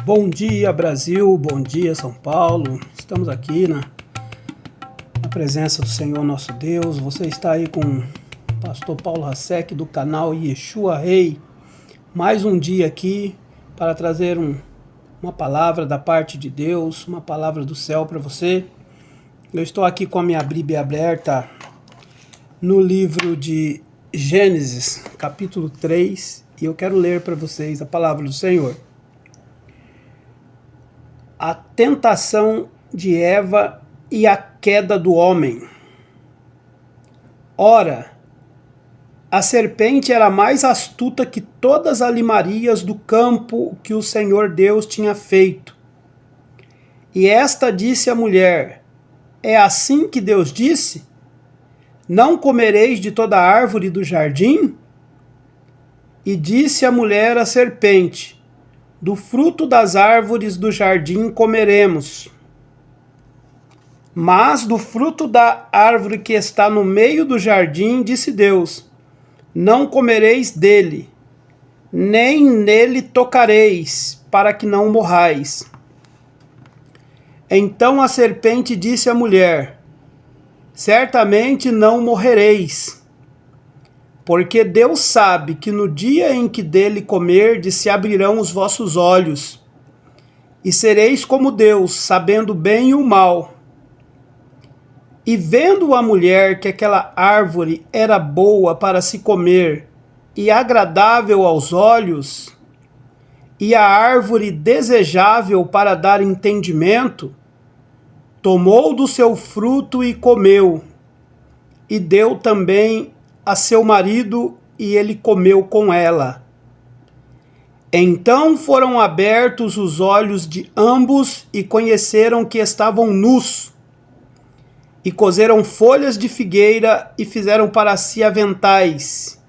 Bom dia, Brasil, bom dia, São Paulo. Estamos aqui na presença do Senhor nosso Deus. Você está aí com o pastor Paulo Hasek do canal Yeshua Rei. Mais um dia aqui para trazer uma palavra da parte de Deus, uma palavra do céu para você. Eu estou aqui com a minha Bíblia aberta no livro de Gênesis, capítulo 3, e eu quero ler para vocês a palavra do Senhor. A tentação de Eva e a queda do homem. Ora, a serpente era mais astuta que todas as animarias do campo que o Senhor Deus tinha feito. E esta disse à mulher: é assim que Deus disse? Não comereis de toda árvore do jardim? E disse a mulher à serpente: do fruto das árvores do jardim comeremos. Mas do fruto da árvore que está no meio do jardim, disse Deus: não comereis dele, nem nele tocareis, para que não morrais. Então a serpente disse à mulher: certamente não morrereis, porque Deus sabe que no dia em que dele comerdes se abrirão os vossos olhos, e sereis como Deus, sabendo bem e o mal. E vendo a mulher que aquela árvore era boa para se comer, e agradável aos olhos, e a árvore desejável para dar entendimento, tomou do seu fruto e comeu, e deu também a seu marido, e ele comeu com ela. Então foram abertos os olhos de ambos e conheceram que estavam nus. E coseram folhas de figueira e fizeram para si aventais.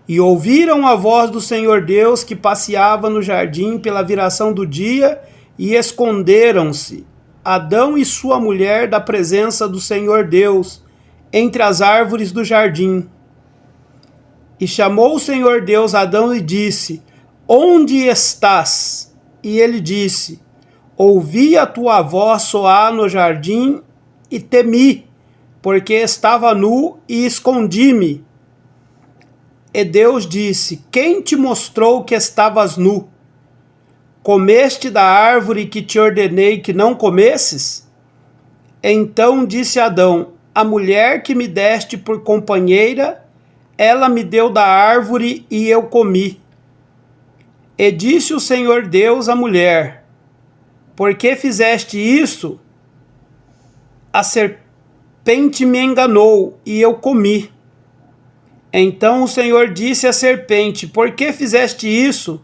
E ouviram a voz do Senhor Deus que passeava no jardim pela viração do dia, e esconderam-se, Adão e sua mulher, da presença do Senhor Deus, entre as árvores do jardim. E chamou o Senhor Deus Adão e disse: onde estás? E ele disse: ouvi a tua voz soar no jardim e temi, porque estava nu e escondi-me. E Deus disse: quem te mostrou que estavas nu? Comeste da árvore que te ordenei que não comesses? Então disse Adão: a mulher que me deste por companheira, ela me deu da árvore e eu comi. E disse o Senhor Deus à mulher: por que fizeste isso? A serpente me enganou e eu comi. Então o Senhor disse à serpente: por que fizeste isso?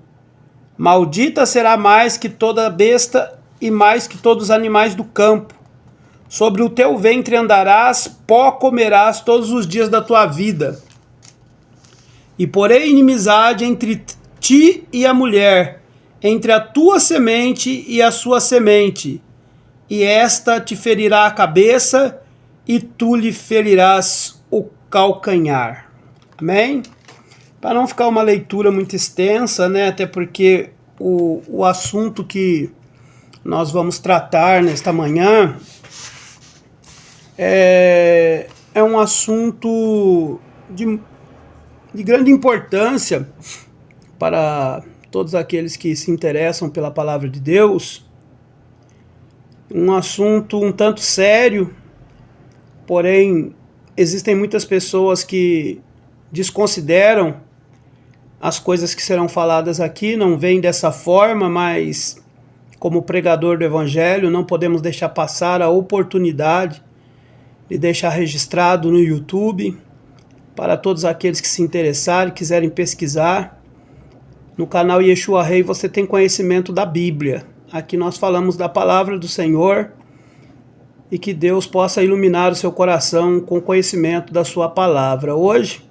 Maldita será mais que toda besta e mais que todos os animais do campo. Sobre o teu ventre andarás, pó comerás todos os dias da tua vida. E porei inimizade entre ti e a mulher, entre a tua semente e a sua semente, e esta te ferirá a cabeça, e tu lhe ferirás o calcanhar. Amém? Para não ficar uma leitura muito extensa, né? Até porque o assunto que nós vamos tratar nesta manhã é um assunto de grande importância para todos aqueles que se interessam pela palavra de Deus. Um assunto um tanto sério, porém existem muitas pessoas que desconsideram as coisas que serão faladas aqui, não veem dessa forma, mas como pregador do Evangelho não podemos deixar passar a oportunidade de deixar registrado no YouTube, para todos aqueles que se interessarem, quiserem pesquisar. No canal Yeshua Rei você tem conhecimento da Bíblia. Aqui nós falamos da palavra do Senhor, e que Deus possa iluminar o seu coração com conhecimento da sua palavra. Hoje,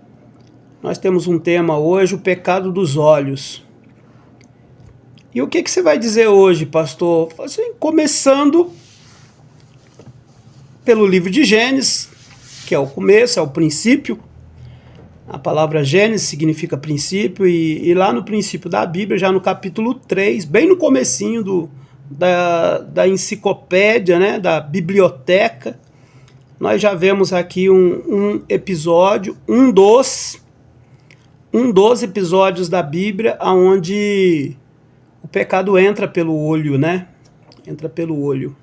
nós temos um tema hoje, o pecado dos olhos. E o que você vai dizer hoje, pastor? Assim, começando pelo livro de Gênesis, que é o começo, é o princípio. A palavra Gênesis significa princípio, e lá no princípio da Bíblia, já no capítulo 3, bem no comecinho da enciclopédia, né, da biblioteca, nós já vemos aqui um episódio, um dos episódios da Bíblia onde o pecado entra pelo olho, né? Entra pelo olho.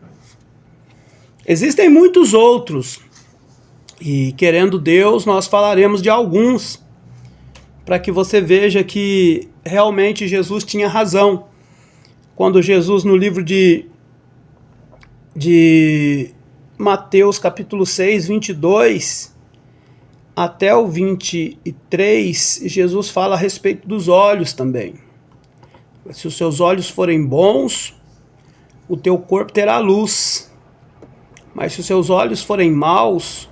Existem muitos outros, e querendo Deus, nós falaremos de alguns, para que você veja que realmente Jesus tinha razão. Quando Jesus, no livro de Mateus capítulo 6, 22 até o 23, Jesus fala a respeito dos olhos também. Se os seus olhos forem bons, o teu corpo terá luz. Mas se os seus olhos forem maus,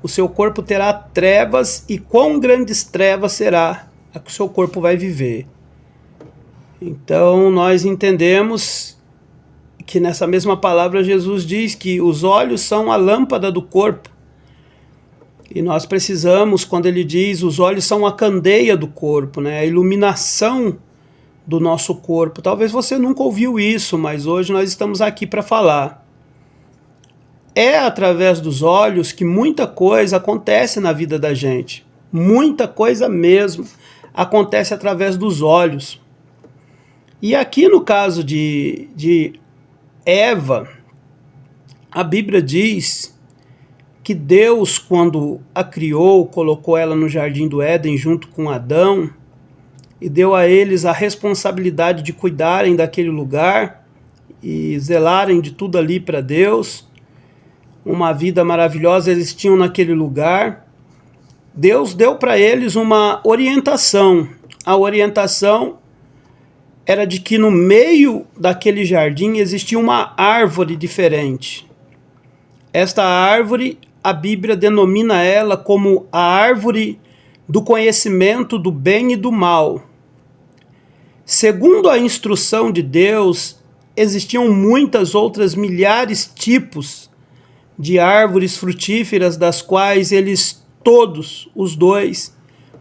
o seu corpo terá trevas, e quão grandes trevas será a que o seu corpo vai viver. Então nós entendemos que nessa mesma palavra Jesus diz que os olhos são a lâmpada do corpo. E nós precisamos, quando ele diz os olhos são a candeia do corpo, né? A iluminação do nosso corpo. Talvez você nunca ouviu isso, mas hoje nós estamos aqui para falar. É através dos olhos que muita coisa acontece na vida da gente. Muita coisa mesmo acontece através dos olhos. E aqui no caso de Eva, a Bíblia diz que Deus, quando a criou, colocou ela no jardim do Éden junto com Adão e deu a eles a responsabilidade de cuidarem daquele lugar e zelarem de tudo ali para Deus. Uma vida maravilhosa eles tinham naquele lugar. Deus deu para eles uma orientação. A orientação era de que no meio daquele jardim existia uma árvore diferente. Esta árvore, a Bíblia denomina ela como a árvore do conhecimento do bem e do mal. Segundo a instrução de Deus, existiam muitas outras milhares de tipos de árvores frutíferas, das quais eles todos, os dois,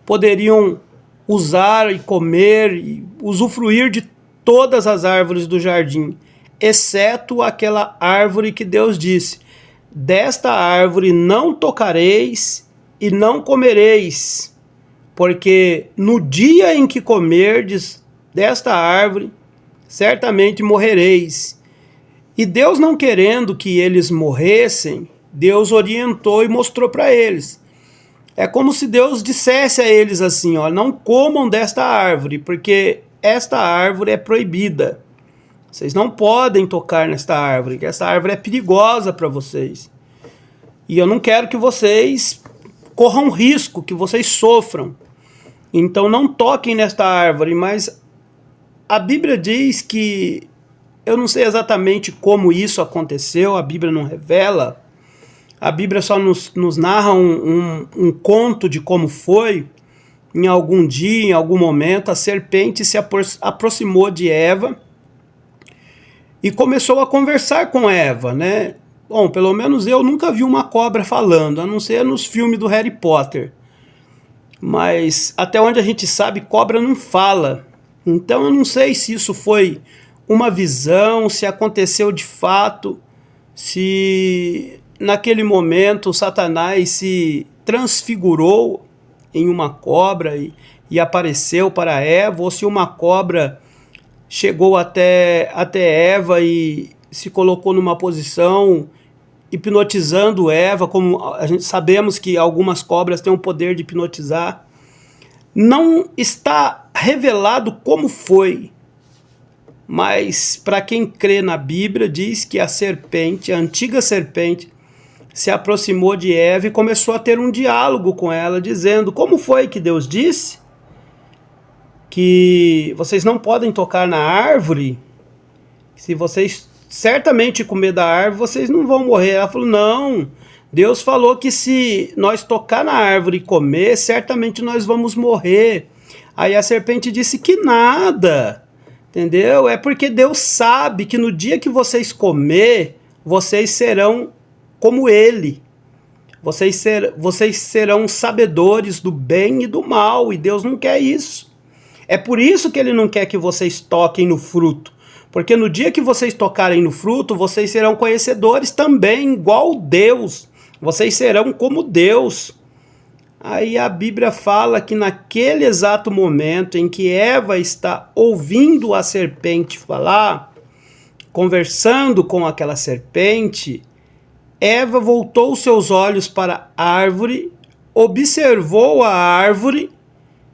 poderiam usar e comer e usufruir de todas as árvores do jardim, exceto aquela árvore que Deus disse: desta árvore não tocareis e não comereis, porque no dia em que comerdes desta árvore, certamente morrereis. E Deus, não querendo que eles morressem, Deus orientou e mostrou para eles. É como se Deus dissesse a eles assim, ó, não comam desta árvore, porque esta árvore é proibida. Vocês não podem tocar nesta árvore, que esta árvore é perigosa para vocês. E eu não quero que vocês corram risco, que vocês sofram. Então não toquem nesta árvore, mas a Bíblia diz que, eu não sei exatamente como isso aconteceu, a Bíblia não revela, a Bíblia só nos narra um conto de como foi. Em algum dia, em algum momento, a serpente se aproximou de Eva e começou a conversar com Eva, né? Bom, pelo menos eu nunca vi uma cobra falando, a não ser nos filmes do Harry Potter. Mas até onde a gente sabe, cobra não fala. Então eu não sei se isso foi uma visão, se aconteceu de fato, se naquele momento Satanás se transfigurou em uma cobra e apareceu para Eva, ou se uma cobra chegou até Eva e se colocou numa posição hipnotizando Eva, como a gente sabemos que algumas cobras têm o poder de hipnotizar. Não está revelado como foi, mas para quem crê na Bíblia, diz que a serpente, a antiga serpente, se aproximou de Eva e começou a ter um diálogo com ela, dizendo: como foi que Deus disse que vocês não podem tocar na árvore? Se vocês certamente comer da árvore, vocês não vão morrer. Ela falou: não, Deus falou que se nós tocar na árvore e comer, certamente nós vamos morrer. Aí a serpente disse que nada, entendeu? É porque Deus sabe que no dia que vocês comer, vocês serão como ele. vocês serão sabedores do bem e do mal, e Deus não quer isso. É por isso que ele não quer que vocês toquem no fruto, porque no dia que vocês tocarem no fruto, vocês serão conhecedores também, igual Deus. Vocês serão como Deus. Aí a Bíblia fala que naquele exato momento em que Eva está ouvindo a serpente falar, conversando com aquela serpente, Eva voltou seus olhos para a árvore, observou a árvore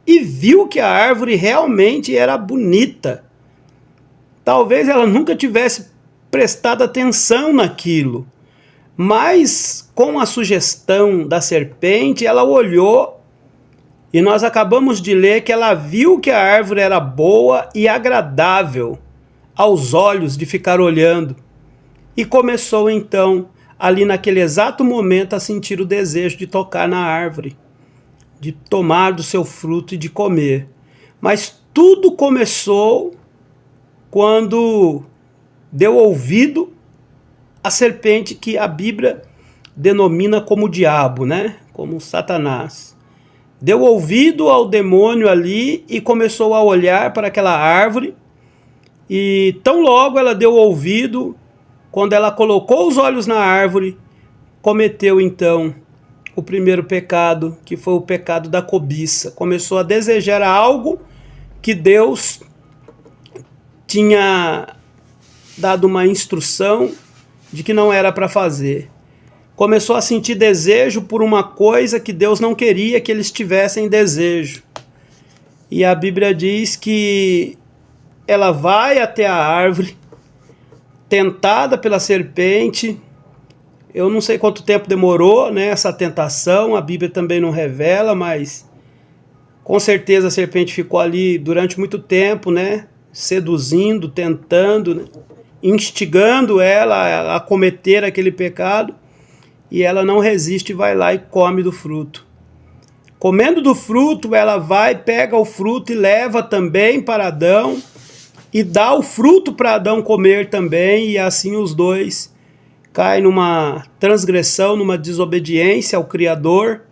e viu que a árvore realmente era bonita. Talvez ela nunca tivesse prestado atenção naquilo, mas com a sugestão da serpente, ela olhou e nós acabamos de ler que ela viu que a árvore era boa e agradável aos olhos de ficar olhando. E começou então, ali naquele exato momento, a sentir o desejo de tocar na árvore, de tomar do seu fruto e de comer. Mas tudo começou quando deu ouvido à serpente, que a Bíblia denomina como diabo, né? Como Satanás. Deu ouvido ao demônio ali e começou a olhar para aquela árvore. E tão logo ela deu ouvido, quando ela colocou os olhos na árvore, cometeu então o primeiro pecado, que foi o pecado da cobiça. Começou a desejar algo que Deus tinha dado uma instrução de que não era para fazer. Começou a sentir desejo por uma coisa que Deus não queria que eles tivessem desejo. E a Bíblia diz que ela vai até a árvore, tentada pela serpente. Eu não sei quanto tempo demorou, né, essa tentação, a Bíblia também não revela, mas com certeza a serpente ficou ali durante muito tempo, né, seduzindo, tentando, né, instigando ela a cometer aquele pecado, e ela não resiste e vai lá e come do fruto. Comendo do fruto, ela vai, pega o fruto e leva também para Adão, e dá o fruto para Adão comer também, e assim os dois caem numa transgressão, numa desobediência ao Criador.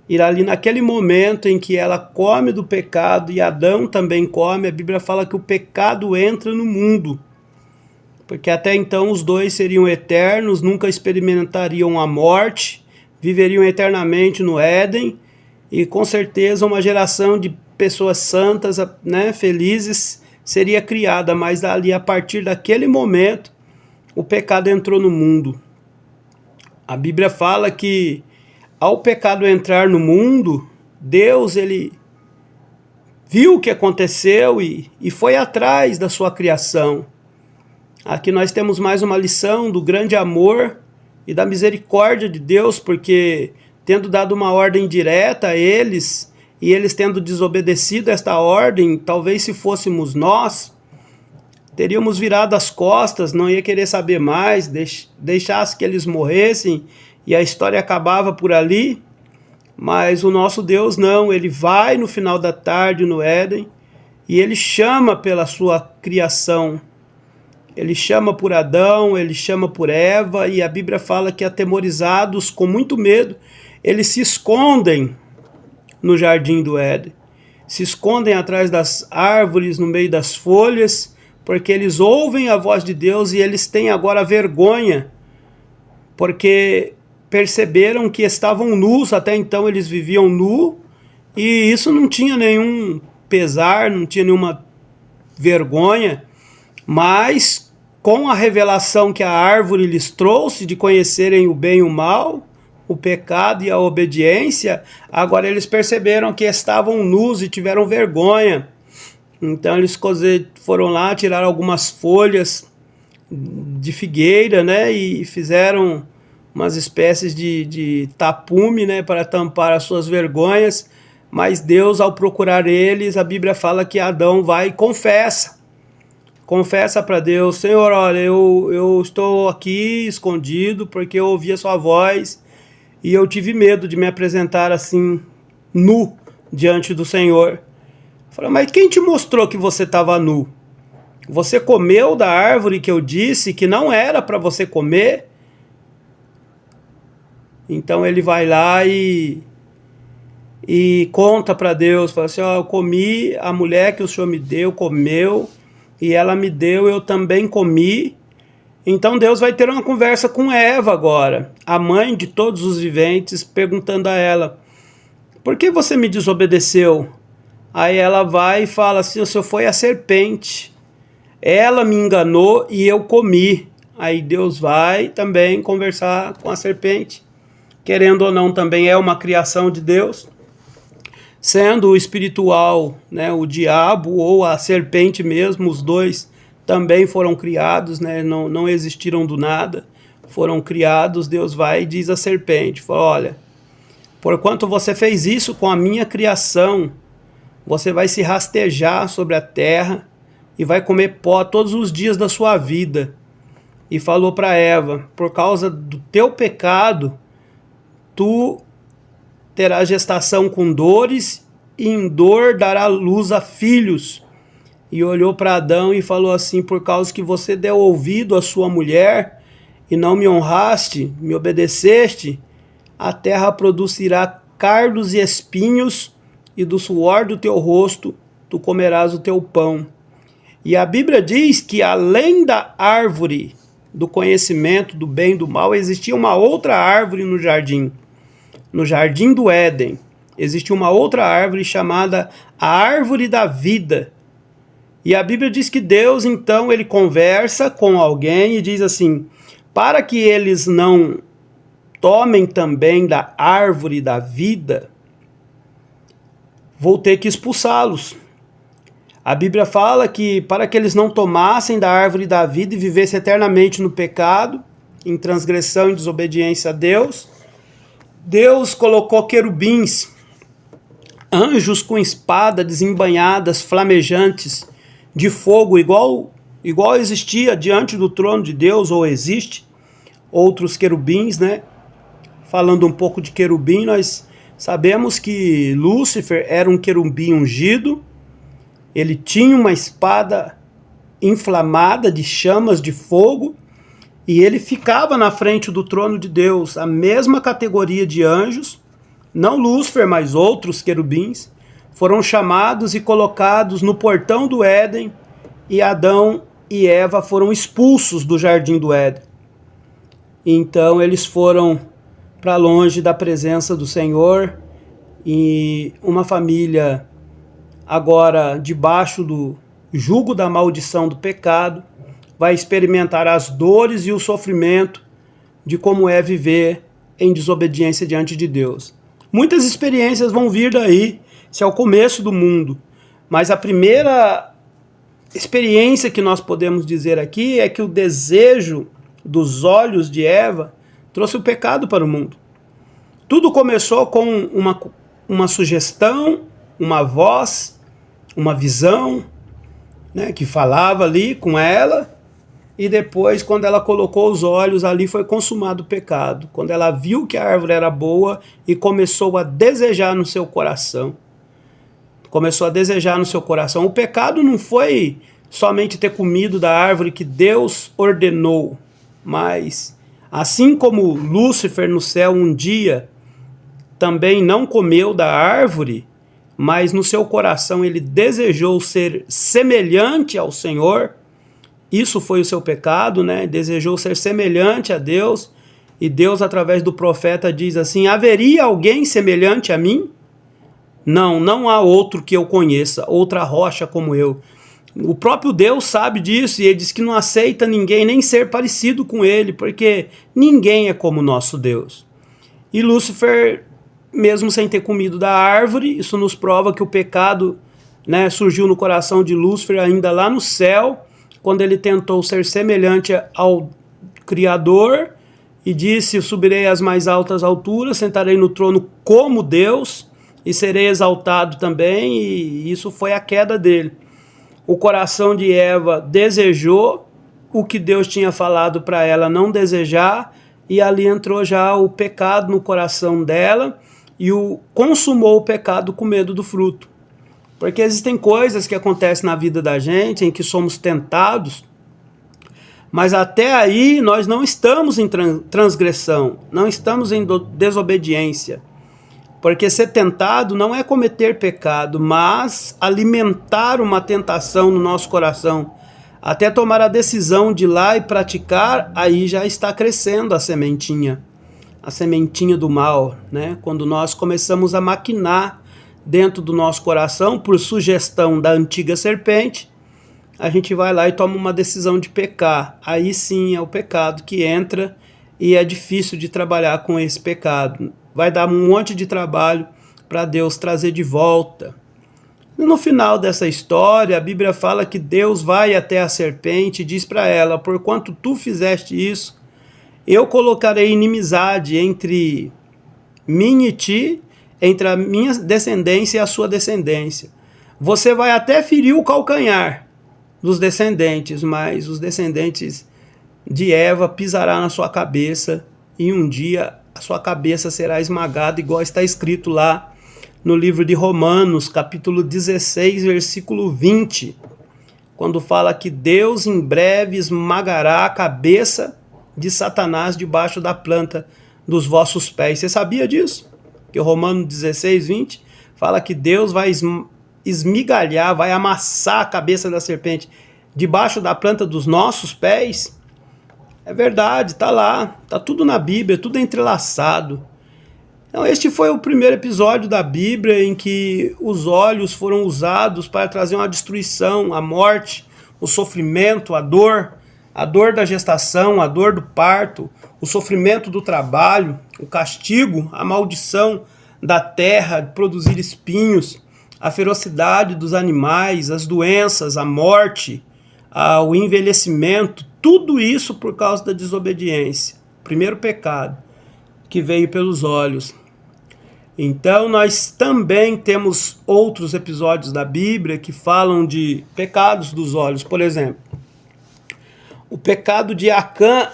E ali naquele momento em que ela come do pecado e Adão também come, a Bíblia fala que o pecado entra no mundo. Porque até então os dois seriam eternos, nunca experimentariam a morte, viveriam eternamente no Éden, e com certeza uma geração de pessoas santas, né, felizes, seria criada, mas ali a partir daquele momento o pecado entrou no mundo. A Bíblia fala que ao pecado entrar no mundo, Deus ele viu o que aconteceu e foi atrás da sua criação. Aqui nós temos mais uma lição do grande amor e da misericórdia de Deus, porque tendo dado uma ordem direta a eles, e eles tendo desobedecido esta ordem, talvez se fôssemos nós, teríamos virado as costas, não ia querer saber mais, deixasse que eles morressem e a história acabava por ali. Mas o nosso Deus não, ele vai no final da tarde no Éden e ele chama pela sua criação. Ele chama por Adão, ele chama por Eva, e a Bíblia fala que atemorizados, com muito medo, eles se escondem no jardim do Éden. Se escondem atrás das árvores, no meio das folhas, porque eles ouvem a voz de Deus e eles têm agora vergonha, porque perceberam que estavam nus. Até então eles viviam nu, e isso não tinha nenhum pesar, não tinha nenhuma vergonha. Mas com a revelação que a árvore lhes trouxe de conhecerem o bem e o mal, o pecado e a obediência, agora eles perceberam que estavam nus e tiveram vergonha. Então eles foram lá, tiraram algumas folhas de figueira, né, e fizeram umas espécies de tapume, né, para tampar as suas vergonhas. Mas Deus, ao procurar eles, a Bíblia fala que Adão vai e confessa para Deus: Senhor, olha, eu estou aqui escondido porque eu ouvi a sua voz e eu tive medo de me apresentar assim, nu, diante do Senhor. Falei: mas quem te mostrou que você estava nu? Você comeu da árvore que eu disse que não era para você comer? Então ele vai lá e conta para Deus, fala assim, ó, eu comi, a mulher que o Senhor me deu, comeu, e ela me deu, eu também comi. Então Deus vai ter uma conversa com Eva agora, a mãe de todos os viventes, perguntando a ela, por que você me desobedeceu? Aí ela vai e fala assim, o Senhor foi a serpente, ela me enganou e eu comi. Aí Deus vai também conversar com a serpente, querendo ou não também é uma criação de Deus, sendo o espiritual, né, o diabo ou a serpente mesmo, os dois também foram criados, né, não existiram do nada, foram criados. Deus vai e diz à serpente, fala, olha, porquanto você fez isso com a minha criação, você vai se rastejar sobre a terra e vai comer pó todos os dias da sua vida. E falou para Eva, por causa do teu pecado, tu terás gestação com dores, e em dor dará luz a filhos. E olhou para Adão e falou assim, por causa que você deu ouvido à sua mulher, e não me honraste, me obedeceste, a terra produzirá cardos e espinhos, e do suor do teu rosto tu comerás o teu pão. E a Bíblia diz que além da árvore do conhecimento do bem e do mal, existia uma outra árvore no jardim do Éden. Existia uma outra árvore chamada a árvore da vida. E a Bíblia diz que Deus, então, ele conversa com alguém e diz assim, para que eles não tomem também da árvore da vida, vou ter que expulsá-los. A Bíblia fala que para que eles não tomassem da árvore da vida e vivessem eternamente no pecado, em transgressão e desobediência a Deus, Deus colocou querubins, anjos com espada desembainhadas, flamejantes, de fogo, igual existia diante do trono de Deus, ou existe, outros querubins, né? Falando um pouco de querubim, nós sabemos que Lúcifer era um querubim ungido, ele tinha uma espada inflamada de chamas de fogo, e ele ficava na frente do trono de Deus, a mesma categoria de anjos, não Lúcifer, mas outros querubins, foram chamados e colocados no portão do Éden, e Adão e Eva foram expulsos do jardim do Éden. Então eles foram para longe da presença do Senhor, e uma família agora debaixo do jugo da maldição do pecado, vai experimentar as dores e o sofrimento de como é viver em desobediência diante de Deus. Muitas experiências vão vir daí, esse é o começo do mundo, mas a primeira experiência que nós podemos dizer aqui é que o desejo dos olhos de Eva trouxe o pecado para o mundo. Tudo começou com uma sugestão, uma voz, uma visão, né, que falava ali com ela, e depois, quando ela colocou os olhos, ali foi consumado o pecado. Quando ela viu que a árvore era boa e começou a desejar no seu coração. Começou a desejar no seu coração. O pecado não foi somente ter comido da árvore que Deus ordenou, mas assim como Lúcifer no céu um dia também não comeu da árvore, mas no seu coração ele desejou ser semelhante ao Senhor, isso foi o seu pecado, né? Desejou ser semelhante a Deus, e Deus através do profeta diz assim, haveria alguém semelhante a mim? Não há outro que eu conheça, outra rocha como eu. O próprio Deus sabe disso, e ele diz que não aceita ninguém nem ser parecido com ele, porque ninguém é como o nosso Deus. E Lúcifer, mesmo sem ter comido da árvore, isso nos prova que o pecado, né, surgiu no coração de Lúcifer ainda lá no céu, quando ele tentou ser semelhante ao Criador, e disse, subirei às mais altas alturas, sentarei no trono como Deus, e serei exaltado também, e isso foi a queda dele. O coração de Eva desejou o que Deus tinha falado para ela não desejar, e ali entrou já o pecado no coração dela, e consumou o pecado com medo do fruto. Porque existem coisas que acontecem na vida da gente, em que somos tentados, Mas até aí nós não estamos em transgressão, não estamos em desobediência. Porque ser tentado não é cometer pecado, mas alimentar uma tentação no nosso coração. Até tomar a decisão de ir lá e praticar, aí já está crescendo a sementinha do mal, né? Quando nós começamos a maquinar dentro do nosso coração, por sugestão da antiga serpente, a gente vai lá e toma uma decisão de pecar. Aí sim é o pecado que entra e é difícil de trabalhar com esse pecado. Vai dar um monte de trabalho para Deus trazer de volta. E no final dessa história, a Bíblia fala que Deus vai até a serpente e diz para ela: porquanto tu fizeste isso, eu colocarei inimizade entre mim e ti, entre a minha descendência e a sua descendência. Você vai até ferir o calcanhar dos descendentes, mas os descendentes de Eva pisará na sua cabeça e um dia a sua cabeça será esmagada, igual está escrito lá no livro de Romanos, capítulo 16, versículo 20, quando fala que Deus em breve esmagará a cabeça de Satanás debaixo da planta dos vossos pés. Você sabia disso? Que o Romanos 16, 20 fala que Deus vai esmigalhar, vai amassar a cabeça da serpente debaixo da planta dos nossos pés. É verdade, tá lá, tá tudo na Bíblia, tudo entrelaçado. Então este foi o primeiro episódio da Bíblia em que os olhos foram usados para trazer uma destruição, a morte, o sofrimento, a dor da gestação, a dor do parto, o sofrimento do trabalho, o castigo, a maldição da terra de produzir espinhos, a ferocidade dos animais, as doenças, a morte, o envelhecimento, tudo isso por causa da desobediência. Primeiro pecado que veio pelos olhos. Então nós também temos outros episódios da Bíblia que falam de pecados dos olhos. Por exemplo, o pecado de Acã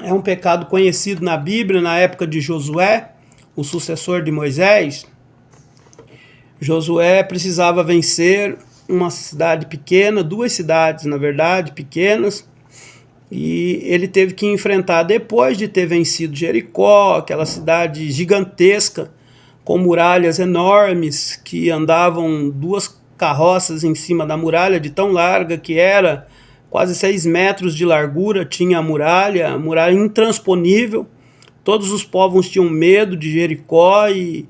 é um pecado conhecido na Bíblia na época de Josué, o sucessor de Moisés. Josué precisava vencer uma cidade pequena, duas cidades, na verdade, pequenas, e ele teve que enfrentar, depois de ter vencido Jericó, aquela cidade gigantesca, com muralhas enormes, que andavam duas carroças em cima da muralha, de tão larga que era, quase 6 metros de largura tinha a muralha intransponível. Todos os povos tinham medo de Jericó e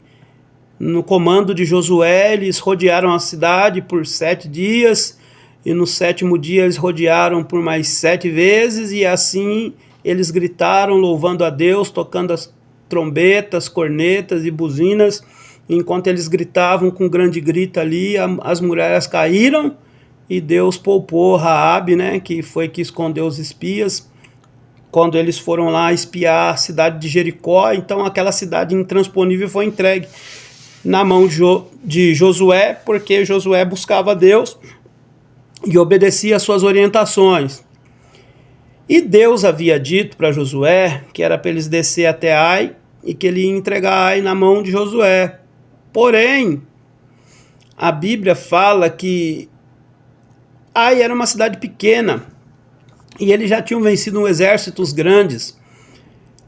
no comando de Josué, eles rodearam a cidade por 7 dias, e no 7º dia eles rodearam por mais 7 vezes, e assim eles gritaram, louvando a Deus, tocando as trombetas, cornetas e buzinas. Enquanto eles gritavam com grande grito ali, as muralhas caíram, e Deus poupou Raabe, né, que foi que escondeu os espias, quando eles foram lá espiar a cidade de Jericó. Então aquela cidade intransponível foi entregue na mão de Josué, porque Josué buscava Deus e obedecia às suas orientações. E Deus havia dito para Josué que era para eles descer até Ai e que ele ia entregar Ai na mão de Josué. Porém, a Bíblia fala que Ai era uma cidade pequena e eles já tinham vencido exércitos grandes.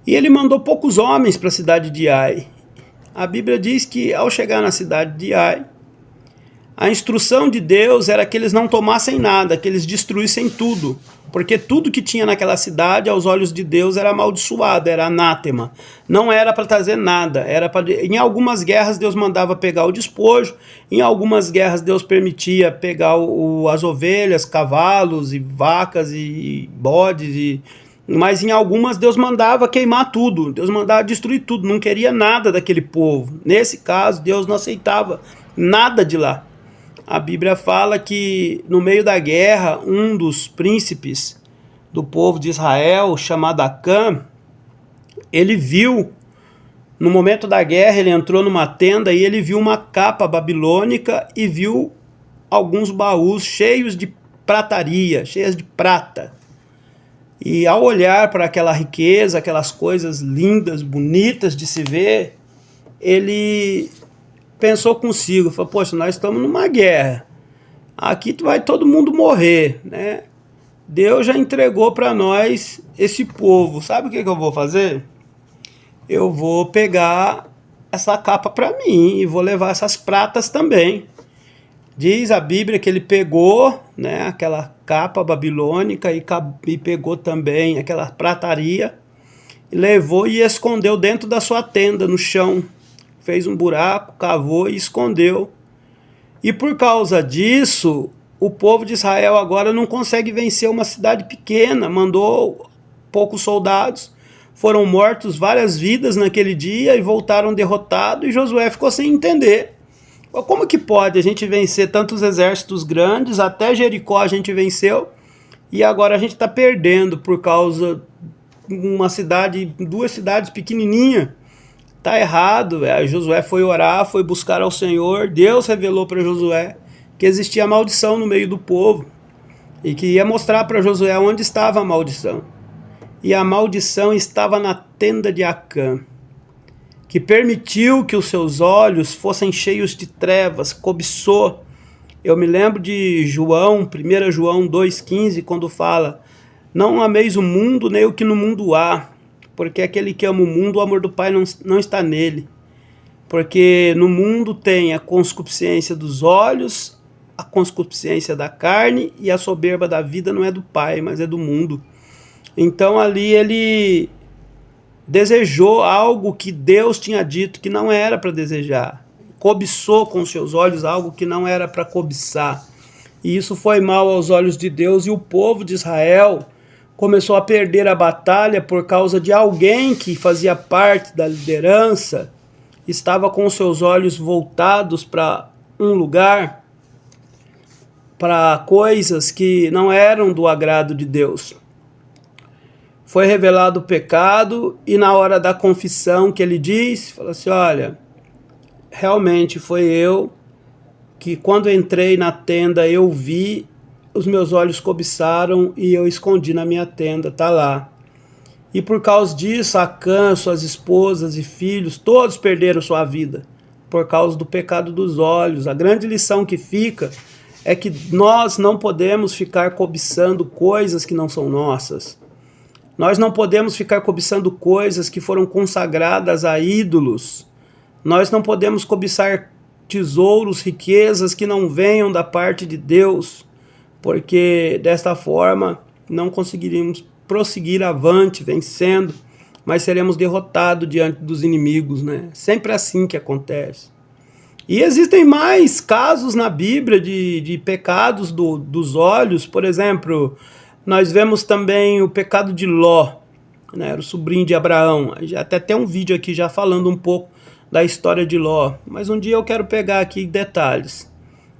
E ele mandou poucos homens para a cidade de Ai. A Bíblia diz que ao chegar na cidade de Ai, a instrução de Deus era que eles não tomassem nada, que eles destruíssem tudo, porque tudo que tinha naquela cidade, aos olhos de Deus, era amaldiçoado, era anátema. Não era para trazer nada. Em algumas guerras Deus mandava pegar o despojo, em algumas guerras Deus permitia pegar as ovelhas, cavalos e vacas e bodes, mas em algumas Deus mandava queimar tudo, Deus mandava destruir tudo, não queria nada daquele povo. Nesse caso, Deus não aceitava nada de lá. A Bíblia fala que no meio da guerra, um dos príncipes do povo de Israel, chamado Acã, ele viu, no momento da guerra, ele entrou numa tenda e ele viu uma capa babilônica e viu alguns baús cheios de prataria, cheios de prata. E ao olhar para aquela riqueza, aquelas coisas lindas, bonitas de se ver, ele pensou consigo, falou: poxa, nós estamos numa guerra, aqui vai todo mundo morrer, né? Deus já entregou para nós esse povo. Sabe o que eu vou fazer? Eu vou pegar essa capa para mim e vou levar essas pratas também. Diz a Bíblia que ele pegou, né, aquela capa babilônica e pegou também aquela prataria, e levou e escondeu dentro da sua tenda, no chão. Fez um buraco, cavou e escondeu. E por causa disso, o povo de Israel agora não consegue vencer uma cidade pequena. Mandou poucos soldados, foram mortos várias vidas naquele dia e voltaram derrotados, e Josué ficou sem entender. Como que pode a gente vencer tantos exércitos grandes, até Jericó a gente venceu, e agora a gente está perdendo por causa de uma cidade, 2 cidades pequenininhas? Tá errado. Josué foi orar, foi buscar ao Senhor. Deus revelou para Josué que existia maldição no meio do povo e que ia mostrar para Josué onde estava a maldição. E a maldição estava na tenda de Acã, que permitiu que os seus olhos fossem cheios de trevas, cobiçou. Eu me lembro de João, 1 João 2,15, quando fala: não ameis o mundo, nem o que no mundo há, porque aquele que ama o mundo, o amor do Pai não está nele. Porque no mundo tem a concupiscência dos olhos, a concupiscência da carne, e a soberba da vida não é do Pai, mas é do mundo. Então ali ele desejou algo que Deus tinha dito que não era para desejar. Cobiçou com seus olhos algo que não era para cobiçar. E isso foi mal aos olhos de Deus, e o povo de Israel começou a perder a batalha por causa de alguém que fazia parte da liderança, estava com seus olhos voltados para um lugar, para coisas que não eram do agrado de Deus. Foi revelado o pecado, e na hora da confissão que ele diz, fala assim: olha, realmente foi eu que quando entrei na tenda eu vi, os meus olhos cobiçaram e eu escondi na minha tenda, tá lá. E por causa disso, Acã, suas esposas e filhos, todos perderam sua vida, por causa do pecado dos olhos. A grande lição que fica é que nós não podemos ficar cobiçando coisas que não são nossas. Nós não podemos ficar cobiçando coisas que foram consagradas a ídolos. Nós não podemos cobiçar tesouros, riquezas que não venham da parte de Deus, porque desta forma não conseguiríamos prosseguir avante, vencendo, mas seremos derrotados diante dos inimigos, né? Sempre assim que acontece. E existem mais casos na Bíblia de pecados dos olhos. Por exemplo, nós vemos também o pecado de Ló, né? Era o sobrinho de Abraão. Até tem um vídeo aqui já falando um pouco da história de Ló, mas um dia eu quero pegar aqui detalhes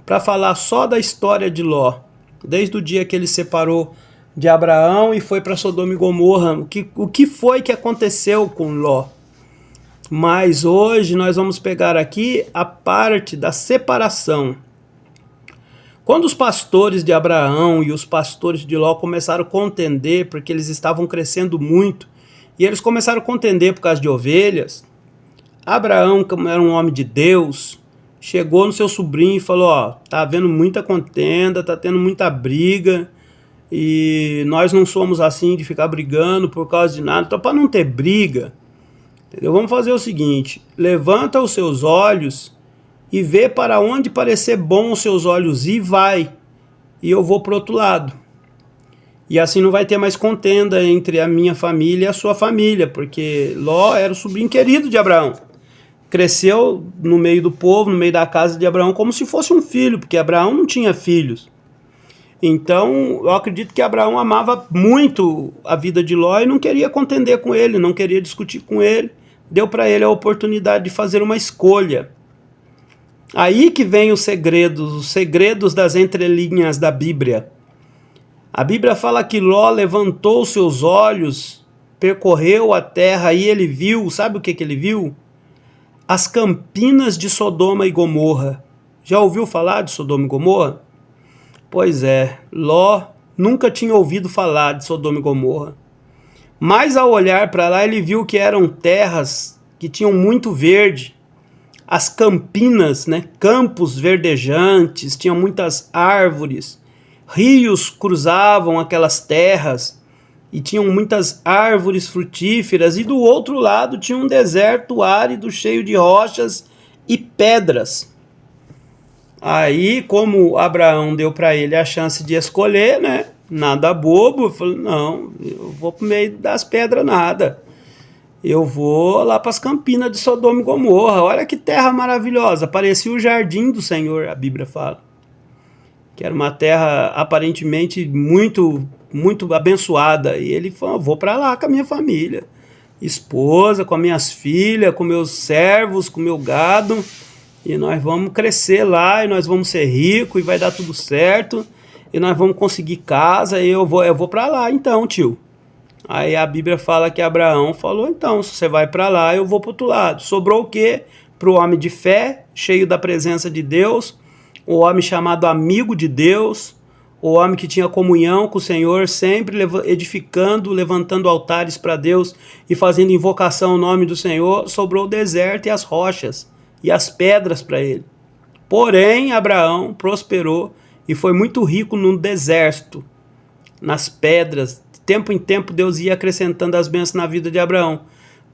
para falar só da história de Ló, desde o dia que ele separou de Abraão e foi para Sodoma e Gomorra, o que foi que aconteceu com Ló. Mas hoje nós vamos pegar aqui a parte da separação. Quando os pastores de Abraão e os pastores de Ló começaram a contender, porque eles estavam crescendo muito, e eles começaram a contender por causa de ovelhas, Abraão, como era um homem de Deus, chegou no seu sobrinho e falou: ó, tá havendo muita contenda, tá tendo muita briga, e nós não somos assim de ficar brigando por causa de nada. Então, para não ter briga, entendeu? Vamos fazer o seguinte: levanta os seus olhos e vê para onde parecer bom os seus olhos e vai, e eu vou para o outro lado. E assim não vai ter mais contenda entre a minha família e a sua família, porque Ló era o sobrinho querido de Abraão. Cresceu no meio do povo, no meio da casa de Abraão, como se fosse um filho, porque Abraão não tinha filhos. Então, eu acredito que Abraão amava muito a vida de Ló e não queria contender com ele, não queria discutir com ele. Deu para ele a oportunidade de fazer uma escolha. Aí que vem os segredos das entrelinhas da Bíblia. A Bíblia fala que Ló levantou seus olhos, percorreu a terra e ele viu, sabe o que ele viu? As campinas de Sodoma e Gomorra. Já ouviu falar de Sodoma e Gomorra? Pois é, Ló nunca tinha ouvido falar de Sodoma e Gomorra. Mas ao olhar para lá, ele viu que eram terras que tinham muito verde. As campinas, né, campos verdejantes, tinham muitas árvores, rios cruzavam aquelas terras e tinham muitas árvores frutíferas, e do outro lado tinha um deserto árido cheio de rochas e pedras. Aí, como Abraão deu para ele a chance de escolher, né? Nada bobo, falou: não, eu vou pro meio das pedras nada. Eu vou lá para as campinas de Sodoma e Gomorra. Olha que terra maravilhosa. Parecia o jardim do Senhor, a Bíblia fala. Que era uma terra aparentemente muito, muito abençoada. E ele falou: vou para lá com a minha família. Esposa, com as minhas filhas, com meus servos, com meu gado. E nós vamos crescer lá, e nós vamos ser ricos, e vai dar tudo certo. E nós vamos conseguir casa, e eu vou para lá então, tio. Aí a Bíblia fala que Abraão falou: então, se você vai para lá, eu vou para o outro lado. Sobrou o quê? Para o homem de fé, cheio da presença de Deus, o homem chamado amigo de Deus, o homem que tinha comunhão com o Senhor, sempre edificando, levantando altares para Deus e fazendo invocação ao nome do Senhor. Sobrou o deserto e as rochas e as pedras para ele. Porém, Abraão prosperou e foi muito rico no deserto, nas pedras. De tempo em tempo, Deus ia acrescentando as bênçãos na vida de Abraão.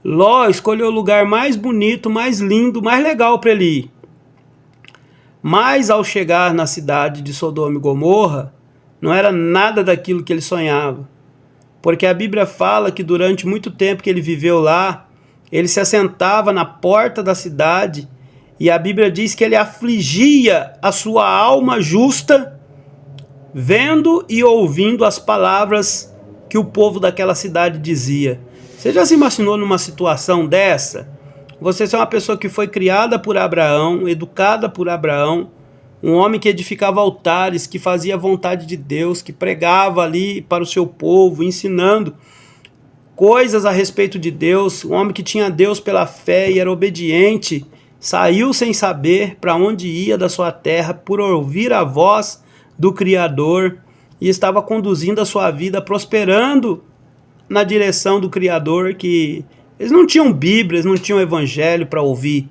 Ló escolheu o lugar mais bonito, mais lindo, mais legal para ele ir. Mas ao chegar na cidade de Sodoma e Gomorra, não era nada daquilo que ele sonhava. Porque a Bíblia fala que durante muito tempo que ele viveu lá, ele se assentava na porta da cidade, e a Bíblia diz que ele afligia a sua alma justa, vendo e ouvindo as palavras que o povo daquela cidade dizia. Você já se imaginou numa situação dessa? Você é uma pessoa que foi criada por Abraão, educada por Abraão, um homem que edificava altares, que fazia a vontade de Deus, que pregava ali para o seu povo, ensinando coisas a respeito de Deus, um homem que tinha Deus pela fé e era obediente, saiu sem saber para onde ia da sua terra por ouvir a voz do Criador e estava conduzindo a sua vida, prosperando na direção do Criador, que eles não tinham Bíblia, eles não tinham Evangelho para ouvir.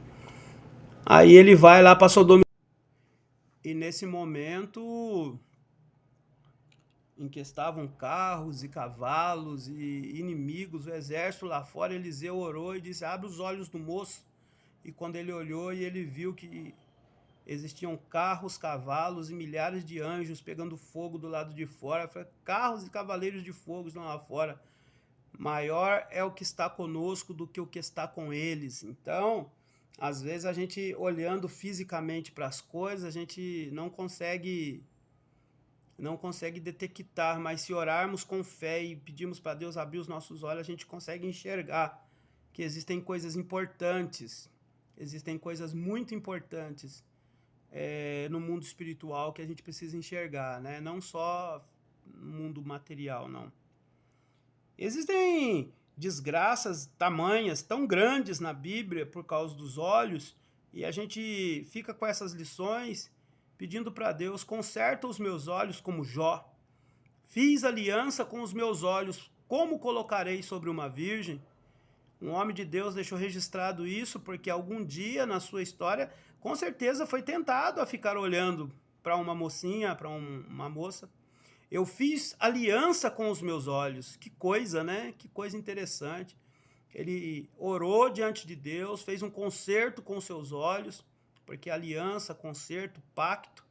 Aí ele vai lá para Sodoma. E nesse momento em que estavam carros e cavalos e inimigos, o exército lá fora, Eliseu orou e disse: abre os olhos do moço. E quando ele olhou e ele viu que existiam carros, cavalos e milhares de anjos pegando fogo do lado de fora, falei: carros e cavaleiros de fogo estão lá fora. Maior é o que está conosco do que o que está com eles. Então, às vezes a gente olhando fisicamente para as coisas, a gente não consegue detectar, mas se orarmos com fé e pedirmos para Deus abrir os nossos olhos, a gente consegue enxergar que existem coisas importantes, existem coisas muito importantes no mundo espiritual que a gente precisa enxergar, né? Não só no mundo material, não. Existem desgraças tamanhas, tão grandes na Bíblia por causa dos olhos, e a gente fica com essas lições pedindo para Deus: conserta os meus olhos como Jó. Fiz aliança com os meus olhos, como colocarei sobre uma virgem? Um homem de Deus deixou registrado isso porque algum dia na sua história, com certeza foi tentado a ficar olhando para uma mocinha, para uma moça. Eu fiz aliança com os meus olhos. Que coisa, né? Que coisa interessante. Ele orou diante de Deus, fez um concerto com os seus olhos, porque aliança, concerto, pacto,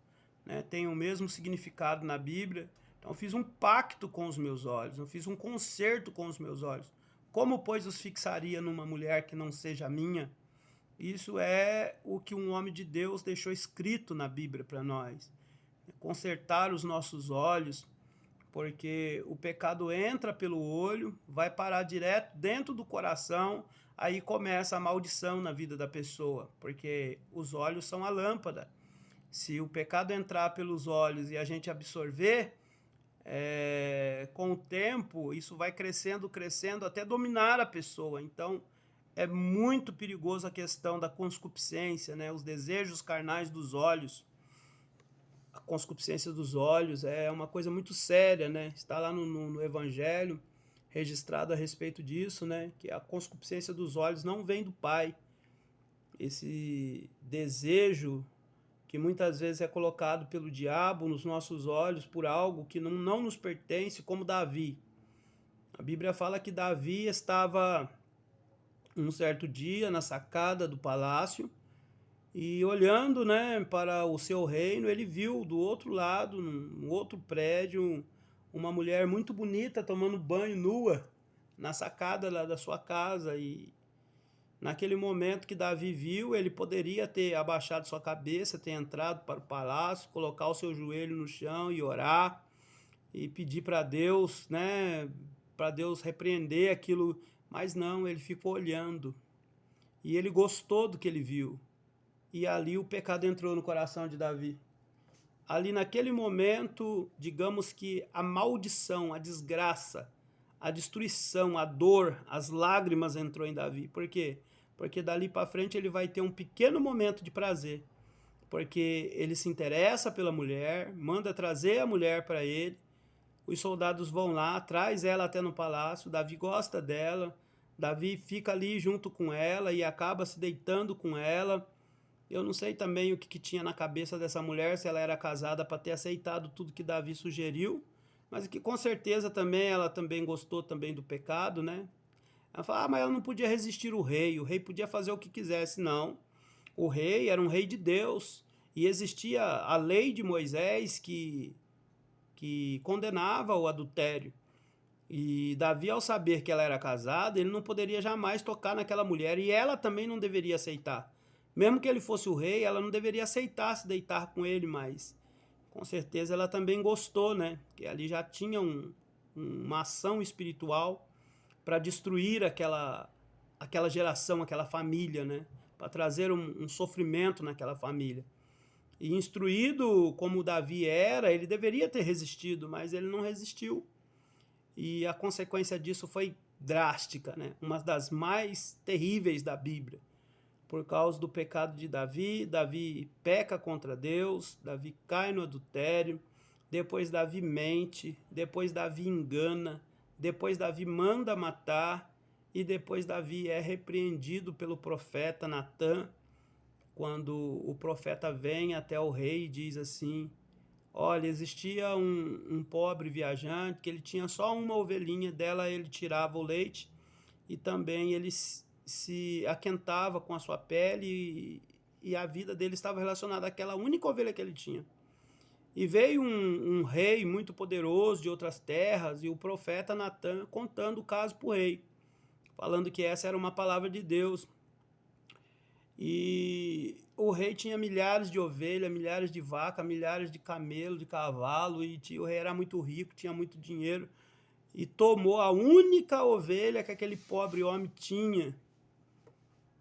né, tem o mesmo significado na Bíblia. Então eu fiz um pacto com os meus olhos, eu fiz um concerto com os meus olhos. Como, pois, os fixaria numa mulher que não seja minha? Isso é o que um homem de Deus deixou escrito na Bíblia para nós. Consertar os nossos olhos, porque o pecado entra pelo olho, vai parar direto dentro do coração, aí começa a maldição na vida da pessoa, porque os olhos são a lâmpada. Se o pecado entrar pelos olhos e a gente absorver, com o tempo, isso vai crescendo, crescendo, até dominar a pessoa. Então, é muito perigoso a questão da concupiscência, né? Os desejos carnais dos olhos. A concupiscência dos olhos é uma coisa muito séria, né? Está lá no Evangelho registrado a respeito disso, né? Que a concupiscência dos olhos não vem do Pai. Esse desejo que muitas vezes é colocado pelo diabo nos nossos olhos por algo que não nos pertence, como Davi. A Bíblia fala que Davi estava um certo dia na sacada do palácio e olhando, né, para o seu reino, ele viu do outro lado, num outro prédio, uma mulher muito bonita tomando banho nua na sacada lá da sua casa. E naquele momento que Davi viu, ele poderia ter abaixado sua cabeça, ter entrado para o palácio, colocar o seu joelho no chão e orar e pedir para Deus, né, para Deus repreender aquilo, mas não, ele ficou olhando. E ele gostou do que ele viu. E ali o pecado entrou no coração de Davi. Ali naquele momento, digamos que a maldição, a desgraça, a destruição, a dor, as lágrimas entrou em Davi. Por quê? Porque dali para frente ele vai ter um pequeno momento de prazer. Porque ele se interessa pela mulher, manda trazer a mulher para ele. Os soldados vão lá, traz ela até no palácio, Davi gosta dela, Davi fica ali junto com ela e acaba se deitando com ela. Eu não sei também o que tinha na cabeça dessa mulher, se ela era casada para ter aceitado tudo que Davi sugeriu, mas que com certeza também ela também gostou também do pecado, né? Ela fala, mas ela não podia resistir o rei podia fazer o que quisesse. Não, o rei era um rei de Deus e existia a lei de Moisés que condenava o adultério. E Davi, ao saber que ela era casada, ele não poderia jamais tocar naquela mulher e ela também não deveria aceitar. Mesmo que ele fosse o rei, ela não deveria aceitar se deitar com ele, mas com certeza ela também gostou, né? Que ali já tinha uma ação espiritual para destruir aquela geração, aquela família, né? Para trazer um sofrimento naquela família. E instruído como Davi era, ele deveria ter resistido, mas ele não resistiu. E a consequência disso foi drástica, né? Uma das mais terríveis da Bíblia. Por causa do pecado de Davi, Davi peca contra Deus, Davi cai no adultério, depois Davi mente, depois Davi engana, depois Davi manda matar e depois Davi é repreendido pelo profeta Natã, quando o profeta vem até o rei e diz assim, olha, existia um pobre viajante que ele tinha só uma ovelhinha, dela ele tirava o leite e também ele se aquentava com a sua pele e a vida dele estava relacionada àquela única ovelha que ele tinha. E veio um rei muito poderoso de outras terras e o profeta Natã contando o caso para o rei, falando que essa era uma palavra de Deus. E o rei tinha milhares de ovelhas, milhares de vacas, milhares de camelos, de cavalo, e o rei era muito rico, tinha muito dinheiro, e tomou a única ovelha que aquele pobre homem tinha,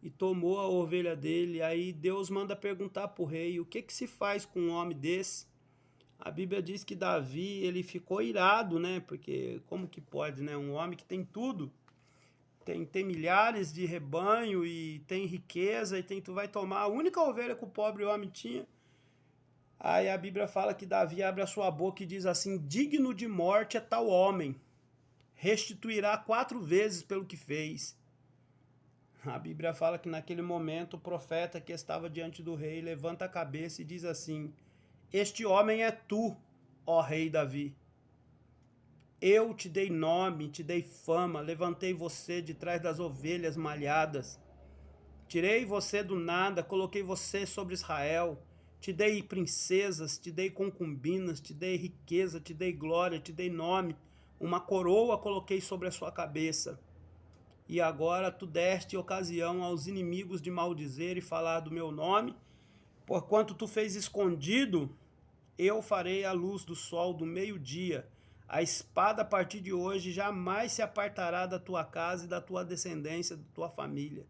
e tomou a ovelha dele. Aí Deus manda perguntar para o rei, o que se faz com um homem desse? A Bíblia diz que Davi, ele ficou irado, né? Porque como que pode, né? Um homem que tem tudo, tem milhares de rebanho e tem riqueza, e tu vai tomar a única ovelha que o pobre homem tinha. Aí a Bíblia fala que Davi abre a sua boca e diz assim, digno de morte é tal homem, restituirá 4 vezes pelo que fez. A Bíblia fala que naquele momento o profeta que estava diante do rei levanta a cabeça e diz assim, este homem é tu, ó rei Davi. Eu te dei nome, te dei fama, levantei você de trás das ovelhas malhadas. Tirei você do nada, coloquei você sobre Israel. Te dei princesas, te dei concubinas, te dei riqueza, te dei glória, te dei nome. Uma coroa coloquei sobre a sua cabeça. E agora tu deste ocasião aos inimigos de maldizer e falar do meu nome. Porquanto tu fez escondido, eu farei a luz do sol do meio-dia. A espada a partir de hoje jamais se apartará da tua casa e da tua descendência, da tua família.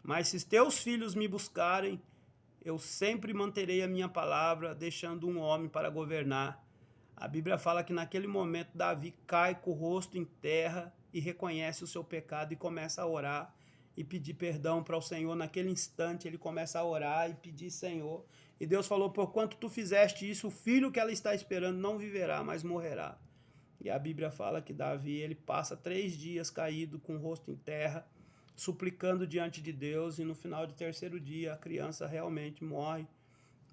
Mas se teus filhos me buscarem, eu sempre manterei a minha palavra, deixando um homem para governar. A Bíblia fala que naquele momento Davi cai com o rosto em terra e reconhece o seu pecado e começa a orar e pedir perdão para o Senhor. Naquele instante ele começa a orar e pedir, Senhor. E Deus falou, porquanto tu fizeste isso, o filho que ela está esperando não viverá, mas morrerá. E a Bíblia fala que Davi, ele passa 3 dias caído com o rosto em terra, suplicando diante de Deus, e no final do 3º dia a criança realmente morre.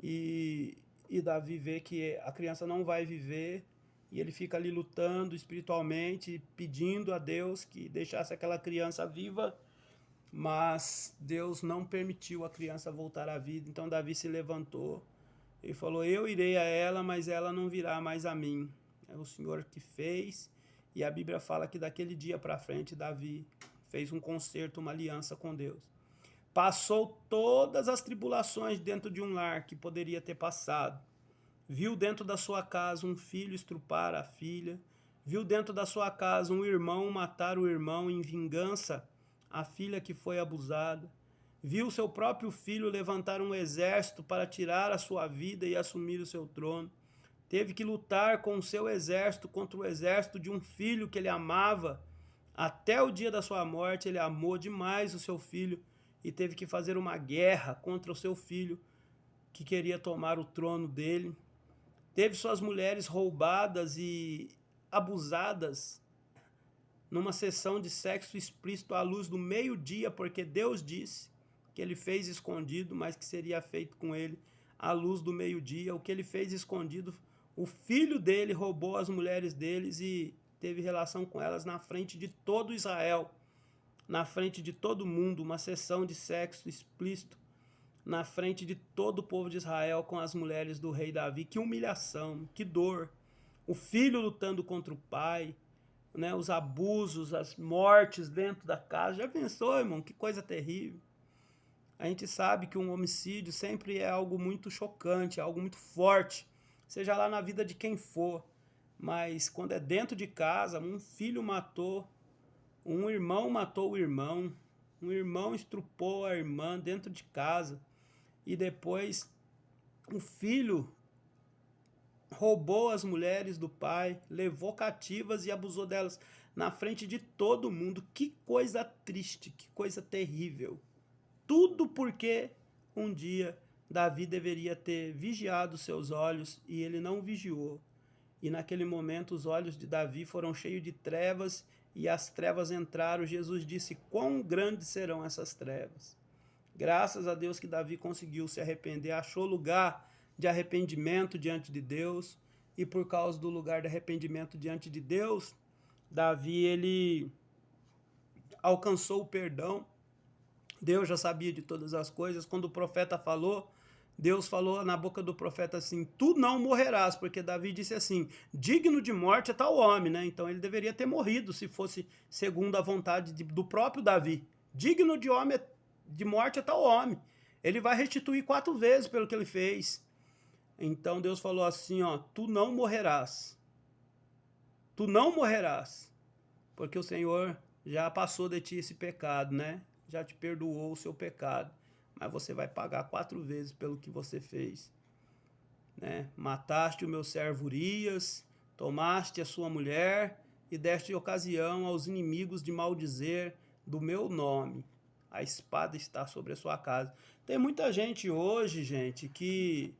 e Davi vê que a criança não vai viver, e ele fica ali lutando espiritualmente, pedindo a Deus que deixasse aquela criança viva, mas Deus não permitiu a criança voltar à vida. Então Davi se levantou e falou: eu irei a ela, mas ela não virá mais a mim. É o Senhor que fez. E a Bíblia fala que daquele dia para frente Davi fez um concerto, uma aliança com Deus. Passou todas as tribulações dentro de um lar que poderia ter passado. Viu dentro da sua casa um filho estrupar a filha. Viu dentro da sua casa um irmão matar o irmão em vingança à filha que foi abusada. Viu seu próprio filho levantar um exército para tirar a sua vida e assumir o seu trono. Teve que lutar com o seu exército contra o exército de um filho que ele amava. Até o dia da sua morte, ele amou demais o seu filho e teve que fazer uma guerra contra o seu filho que queria tomar o trono dele. Teve suas mulheres roubadas e abusadas numa sessão de sexo explícito à luz do meio-dia, porque Deus disse que ele fez escondido, mas que seria feito com ele à luz do meio-dia. O que ele fez escondido, o filho dele roubou as mulheres deles e teve relação com elas na frente de todo Israel, na frente de todo mundo, uma sessão de sexo explícito na frente de todo o povo de Israel com as mulheres do rei Davi. Que humilhação, que dor. O filho lutando contra o pai, né, os abusos, as mortes dentro da casa. Já pensou, irmão? Que coisa terrível. A gente sabe que um homicídio sempre é algo muito chocante, algo muito forte, seja lá na vida de quem for. Mas quando é dentro de casa, um filho matou, um irmão matou o irmão, um irmão estrupou a irmã dentro de casa, e depois o filho roubou as mulheres do pai, levou cativas e abusou delas na frente de todo mundo. Que coisa triste, que coisa terrível. Tudo porque um dia Davi deveria ter vigiado seus olhos e ele não vigiou. E naquele momento os olhos de Davi foram cheios de trevas e as trevas entraram. Jesus disse: quão grandes serão essas trevas. Graças a Deus que Davi conseguiu se arrepender, achou lugar de arrependimento diante de Deus, e por causa do lugar de arrependimento diante de Deus, Davi ele alcançou o perdão. Deus já sabia de todas as coisas. Quando o profeta falou, Deus falou na boca do profeta assim: tu não morrerás, porque Davi disse assim: digno de morte é tal homem, né? Então ele deveria ter morrido se fosse segundo a vontade do próprio Davi. Digno de homem de morte é tal homem. Ele vai restituir 4 vezes pelo que ele fez. Então Deus falou assim, ó: tu não morrerás. Tu não morrerás, porque o Senhor já passou de ti esse pecado, né? Já te perdoou o seu pecado, mas você vai pagar 4 vezes pelo que você fez, né? Mataste o meu servo Urias, tomaste a sua mulher e deste ocasião aos inimigos de maldizer do meu nome. A espada está sobre a sua casa. Tem muita gente hoje, gente, que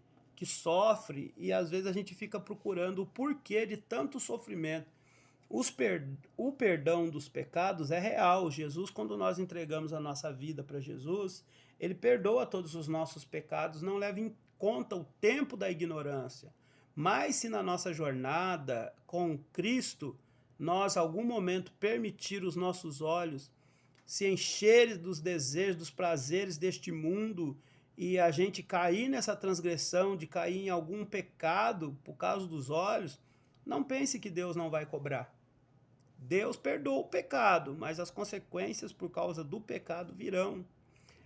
sofre, e às vezes a gente fica procurando o porquê de tanto sofrimento. O perdão dos pecados é real. Jesus, quando nós entregamos a nossa vida para Jesus, ele perdoa todos os nossos pecados, não leva em conta o tempo da ignorância. Mas se na nossa jornada com Cristo, nós, algum momento, permitir os nossos olhos se encherem dos desejos, dos prazeres deste mundo, e a gente cair nessa transgressão, de cair em algum pecado por causa dos olhos, não pense que Deus não vai cobrar. Deus perdoa o pecado, mas as consequências por causa do pecado virão.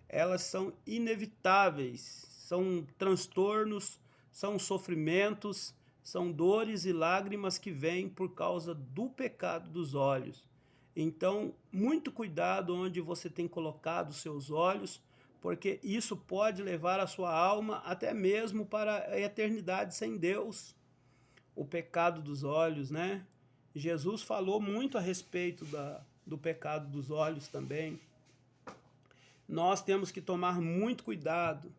Elas são inevitáveis, são transtornos, são sofrimentos, são dores e lágrimas que vêm por causa do pecado dos olhos. Então, muito cuidado onde você tem colocado os seus olhos, porque isso pode levar a sua alma até mesmo para a eternidade sem Deus. O pecado dos olhos, né? Jesus falou muito a respeito do pecado dos olhos também. Nós temos que tomar muito cuidado,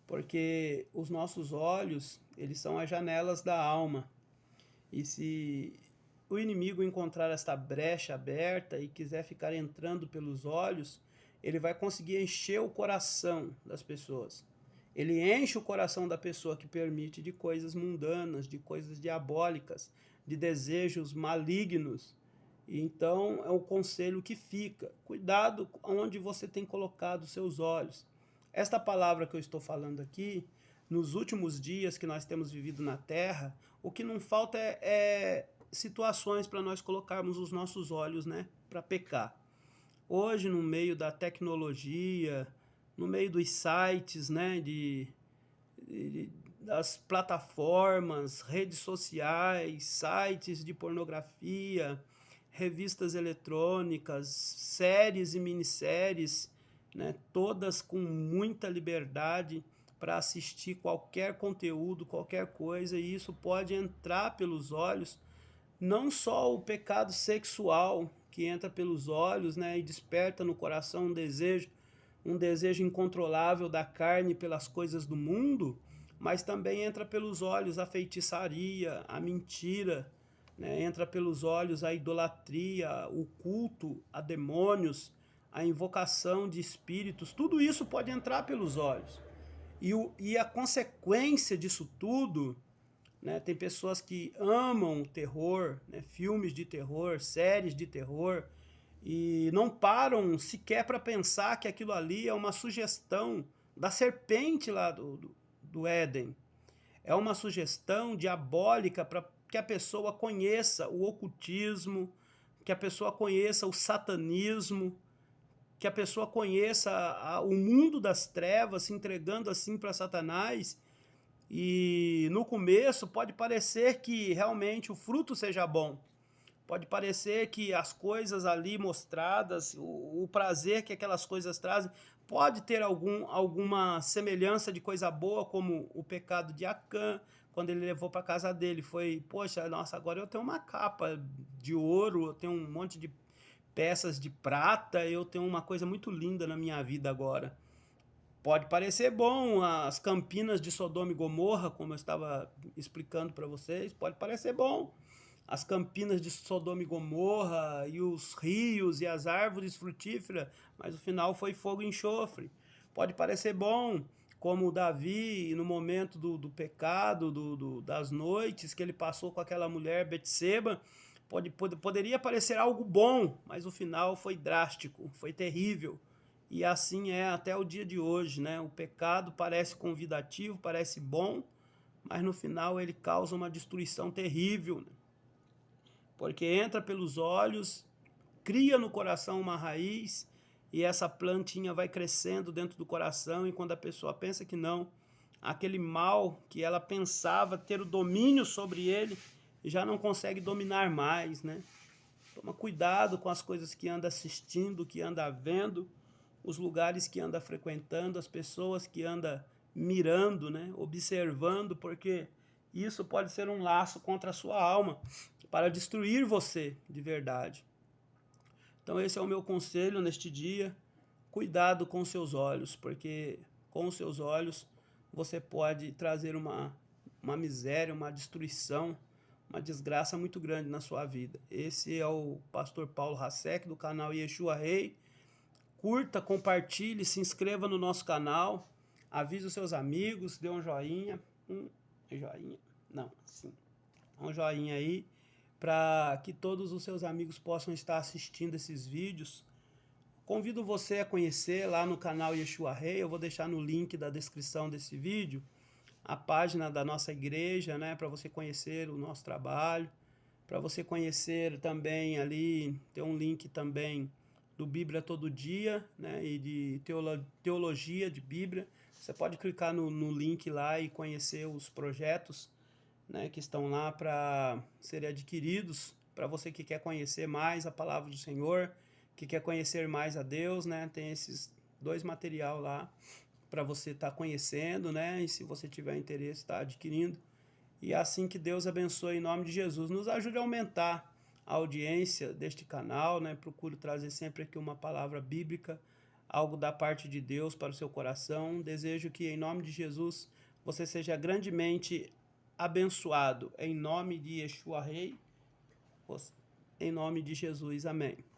porque os nossos olhos, eles são as janelas da alma. E se o inimigo encontrar esta brecha aberta e quiser ficar entrando pelos olhos, ele vai conseguir encher o coração das pessoas. Ele enche o coração da pessoa que permite de coisas mundanas, de coisas diabólicas, de desejos malignos. E então é o conselho que fica. Cuidado onde você tem colocado seus olhos. Esta palavra que eu estou falando aqui, nos últimos dias que nós temos vivido na Terra, o que não falta é situações para nós colocarmos os nossos olhos, né, para pecar. Hoje, no meio da tecnologia, no meio dos sites, né, das plataformas, redes sociais, sites de pornografia, revistas eletrônicas, séries e minisséries, né, todas com muita liberdade para assistir qualquer conteúdo, qualquer coisa, e isso pode entrar pelos olhos. Não só o pecado sexual que entra pelos olhos, né, e desperta no coração um desejo incontrolável da carne pelas coisas do mundo, mas também entra pelos olhos a feitiçaria, a mentira, né, entra pelos olhos a idolatria, o culto a demônios, a invocação de espíritos, tudo isso pode entrar pelos olhos. E a consequência disso tudo, né, tem pessoas que amam terror, né, filmes de terror, séries de terror, e não param sequer para pensar que aquilo ali é uma sugestão da serpente lá do Éden. É uma sugestão diabólica para que a pessoa conheça o ocultismo, que a pessoa conheça o satanismo, que a pessoa conheça o mundo das trevas, se entregando assim para Satanás. E no começo pode parecer que realmente o fruto seja bom. Pode parecer que as coisas ali mostradas, o prazer que aquelas coisas trazem, pode ter alguma semelhança de coisa boa, como o pecado de Acã, quando ele levou para casa dele. Foi, poxa, nossa, agora eu tenho uma capa de ouro, eu tenho um monte de peças de prata, eu tenho uma coisa muito linda na minha vida agora. Pode parecer bom, as campinas de Sodoma e Gomorra, como eu estava explicando para vocês, pode parecer bom. As campinas de Sodoma e Gomorra, e os rios, e as árvores frutíferas, mas o final foi fogo e enxofre. Pode parecer bom, como Davi, no momento do pecado, das noites que ele passou com aquela mulher Betseba, poderia parecer algo bom, mas o final foi drástico, foi terrível. E assim é até o dia de hoje, né? O pecado parece convidativo, parece bom, mas no final ele causa uma destruição terrível, né? Porque entra pelos olhos, cria no coração uma raiz, e essa plantinha vai crescendo dentro do coração, e quando a pessoa pensa que não, aquele mal que ela pensava ter o domínio sobre ele, já não consegue dominar mais, né? Toma cuidado com as coisas que anda assistindo, que anda vendo, os lugares que anda frequentando, as pessoas que anda mirando, né? Observando, porque isso pode ser um laço contra a sua alma, para destruir você de verdade. Então esse é o meu conselho neste dia. Cuidado com seus olhos, porque com os seus olhos você pode trazer uma miséria, uma destruição, uma desgraça muito grande na sua vida. Esse é o pastor Paulo Hasek, do canal Yeshua Rei. Curta, compartilhe, se inscreva no nosso canal, avise os seus amigos, dê um joinha, um joinha aí, para que todos os seus amigos possam estar assistindo esses vídeos. Convido você a conhecer lá no canal Yeshua Rei, eu vou deixar no link da descrição desse vídeo, a página da nossa igreja, né, para você conhecer o nosso trabalho, para você conhecer também ali, tem um link também do Bíblia Todo Dia, né, e de teologia de Bíblia. Você pode clicar no link lá e conhecer os projetos, né, que estão lá para serem adquiridos, para você que quer conhecer mais a palavra do Senhor, que quer conhecer mais a Deus, né, tem esses dois material lá para você estar conhecendo, né, e se você tiver interesse, estar adquirindo. E é assim que Deus abençoe em nome de Jesus. Nos ajude a aumentar a audiência deste canal, né? Procuro trazer sempre aqui uma palavra bíblica, algo da parte de Deus para o seu coração. Desejo que em nome de Jesus você seja grandemente abençoado. Em nome de Yeshua Rei, em nome de Jesus. Amém.